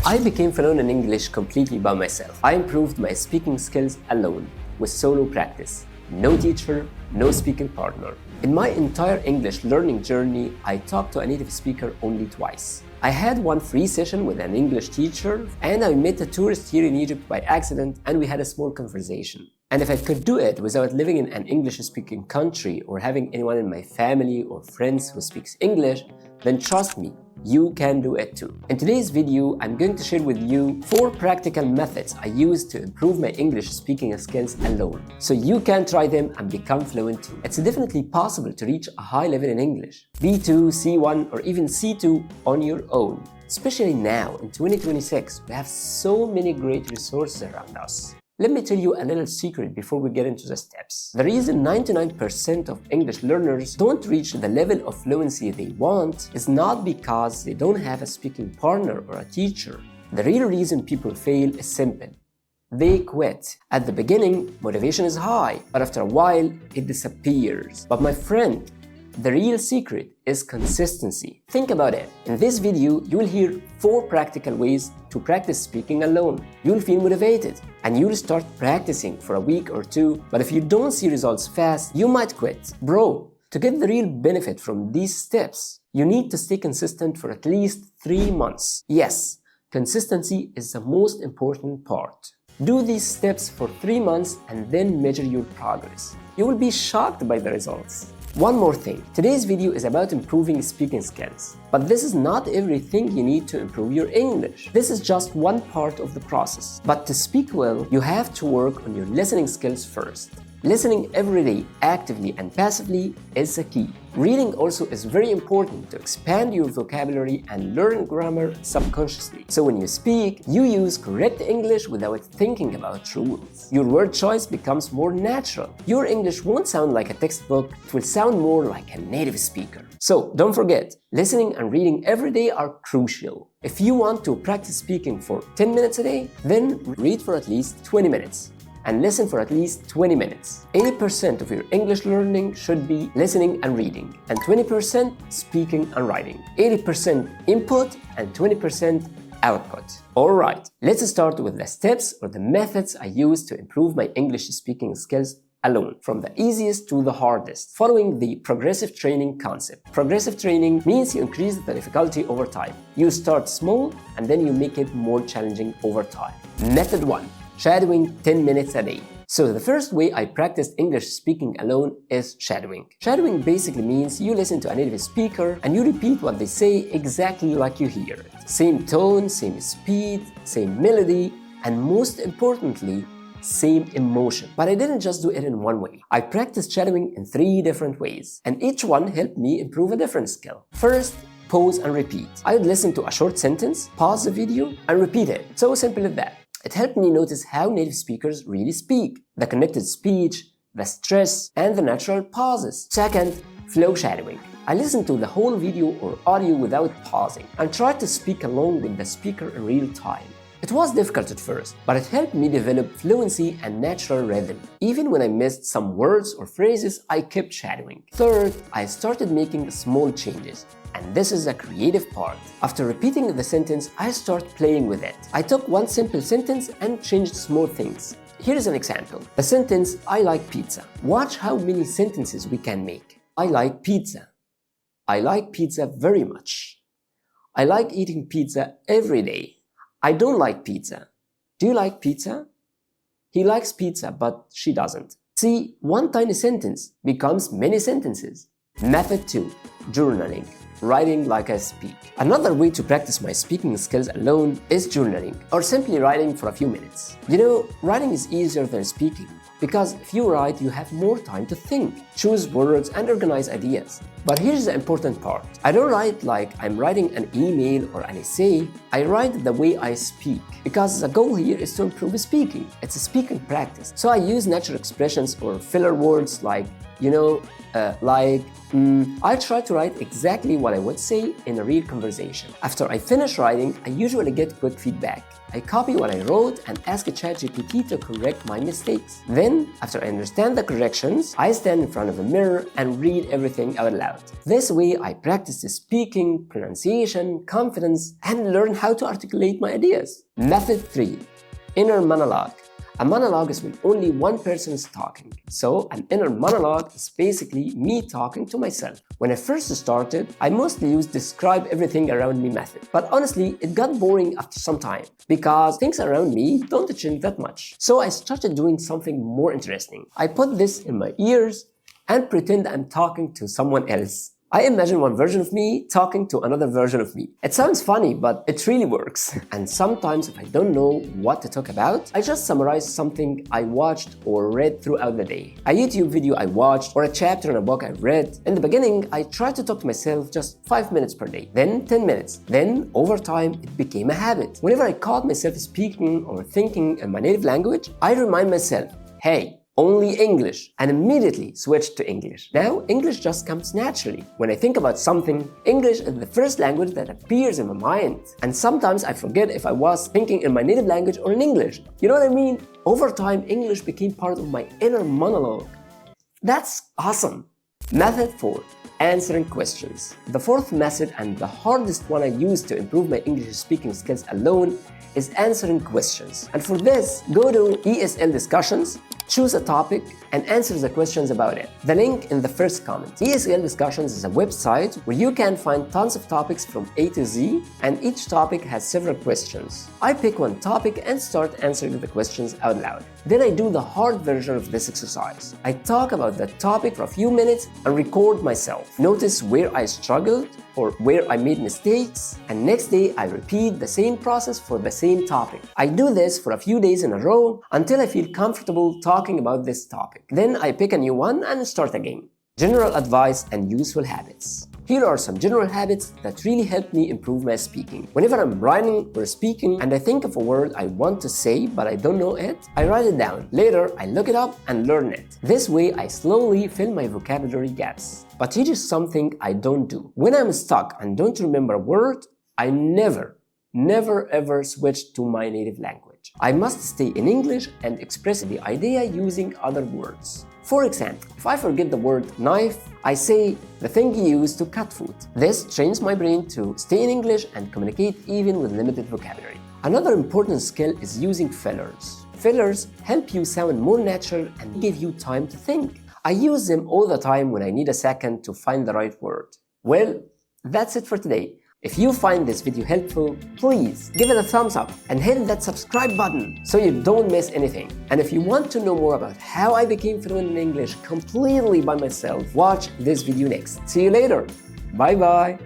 I became fluent in English completely by myself. I improved my speaking skills alone, with solo practice. No teacher, no speaking partner. In my entire English learning journey, I talked to a native speaker only twice. I had one free session with an English teacher, and I met a tourist here in Egypt by accident, and we had a small conversation. And if I could do it without living in an English-speaking country or having anyone in my family or friends who speaks English, then trust me, you can do it too. In today's video, I'm going to share with you 4 practical methods I use to improve my English speaking skills alone, so you can try them and become fluent too. It's definitely possible to reach a high level in English, B2, C1, or even C2 on your own. Especially now, in 2026, we have so many great resources around us. Let me tell you a little secret before we get into the steps. The reason 99% of English learners don't reach the level of fluency they want is not because they don't have a speaking partner or a teacher. The real reason people fail is simple. They quit. At the beginning, motivation is high, but after a while, it disappears. But my friend, the real secret is consistency. Think about it. In this video, you will hear 4 practical ways to practice speaking alone. You'll feel motivated and you'll start practicing for a week or 2, but if you don't see results fast, you might quit. Bro, to get the real benefit from these steps, you need to stay consistent for at least 3 months. Yes, consistency is the most important part. Do these steps for 3 months and then measure your progress. You will be shocked by the results. One more thing, today's video is about improving speaking skills. But this is not everything you need to improve your English. This is just one part of the process. But to speak well, you have to work on your listening skills first. Listening every day, actively and passively, is the key. Reading also is very important to expand your vocabulary and learn grammar subconsciously. So when you speak, you use correct English without thinking about rules. Your word choice becomes more natural. Your English won't sound like a textbook, it will sound more like a native speaker. So don't forget, listening and reading every day are crucial. If you want to practice speaking for 10 minutes a day, then read for at least 20 minutes. And listen for at least 20 minutes. 80% of your English learning should be listening and reading, and 20% speaking and writing. 80% input and 20% output. Alright, let's start with the steps or the methods I use to improve my English speaking skills alone, from the easiest to the hardest, following the progressive training concept. Progressive training means you increase the difficulty over time. You start small and then you make it more challenging over time. Method 1. Shadowing 10 minutes a day. So the first way I practiced English speaking alone is shadowing. Shadowing basically means you listen to a native speaker and you repeat what they say exactly like you hear it. Same tone, same speed, same melody, and most importantly, same emotion. But I didn't just do it in one way. I practiced shadowing in 3 different ways, and each one helped me improve a different skill. First, pause and repeat. I would listen to a short sentence, pause the video, and repeat it. So simple as that. It helped me notice how native speakers really speak, the connected speech, the stress, and the natural pauses. Second, flow shadowing. I listened to the whole video or audio without pausing and tried to speak along with the speaker in real time. It was difficult at first, but it helped me develop fluency and natural rhythm. Even when I missed some words or phrases, I kept shadowing. Third, I started making small changes. And this is the creative part. After repeating the sentence, I start playing with it. I took one simple sentence and changed small things. Here's an example. The sentence, I like pizza. Watch how many sentences we can make. I like pizza. I like pizza very much. I like eating pizza every day. I don't like pizza. Do you like pizza? He likes pizza, but she doesn't. See, one tiny sentence becomes many sentences. Method 2. Journaling. Writing like I speak. Another way to practice my speaking skills alone is journaling, or simply writing for a few minutes. You know, writing is easier than speaking, because if you write, you have more time to think, choose words, and organize ideas. But here's the important part. I don't write like I'm writing an email or an essay. I write the way I speak, because the goal here is to improve speaking. It's a speaking practice. So I use natural expressions or filler words like, I try to write exactly what I would say in a real conversation. After I finish writing, I usually get quick feedback. I copy what I wrote and ask ChatGPT to correct my mistakes. Then, after I understand the corrections, I stand in front of a mirror and read everything out loud. This way, I practice the speaking, pronunciation, confidence, and learn how to articulate my ideas. Method 3. Inner monologue. A monologue is when only one person is talking. So, an inner monologue is basically me talking to myself. When I first started, I mostly used describe everything around me method. But honestly, it got boring after some time because things around me don't change that much. So I started doing something more interesting. I put this in my ears and pretend I'm talking to someone else. I imagine one version of me talking to another version of me. It sounds funny, but it really works. And sometimes if I don't know what to talk about, I just summarize something I watched or read throughout the day. A YouTube video I watched or a chapter in a book I read. In the beginning, I tried to talk to myself just 5 minutes per day, then 10 minutes. Then, over time, it became a habit. Whenever I caught myself speaking or thinking in my native language, I remind myself, hey, only English, and immediately switch to English. Now, English just comes naturally. When I think about something, English is the first language that appears in my mind. And sometimes I forget if I was thinking in my native language or in English. You know what I mean? Over time, English became part of my inner monologue. That's awesome. Method 4. Answering questions. The fourth method and the hardest one I use to improve my English speaking skills alone is answering questions. And for this, go to ESL Discussions, choose a topic, and answer the questions about it. The link in the first comment. ESL Discussions is a website where you can find tons of topics from A to Z, and each topic has several questions. I pick one topic and start answering the questions out loud. Then I do the hard version of this exercise. I talk about the topic for a few minutes and record myself. Notice where I struggled or where I made mistakes, and next day I repeat the same process for the same topic. I do this for a few days in a row until I feel comfortable talking about this topic. Then I pick a new one and start again. General advice and useful habits. Here are some general habits that really help me improve my speaking. Whenever I'm writing or speaking and I think of a word I want to say but I don't know it, I write it down. Later, I look it up and learn it. This way, I slowly fill my vocabulary gaps. But here is something I don't do. When I'm stuck and don't remember a word, I never ever switch to my native language. I must stay in English and express the idea using other words. For example, if I forget the word knife, I say the thing you use to cut food. This trains my brain to stay in English and communicate even with limited vocabulary. Another important skill is using fillers. Fillers help you sound more natural and give you time to think. I use them all the time when I need a second to find the right word. Well, that's it for today. If you find this video helpful, please give it a thumbs up and hit that subscribe button so you don't miss anything. And if you want to know more about how I became fluent in English completely by myself, watch this video next. See you later. Bye bye.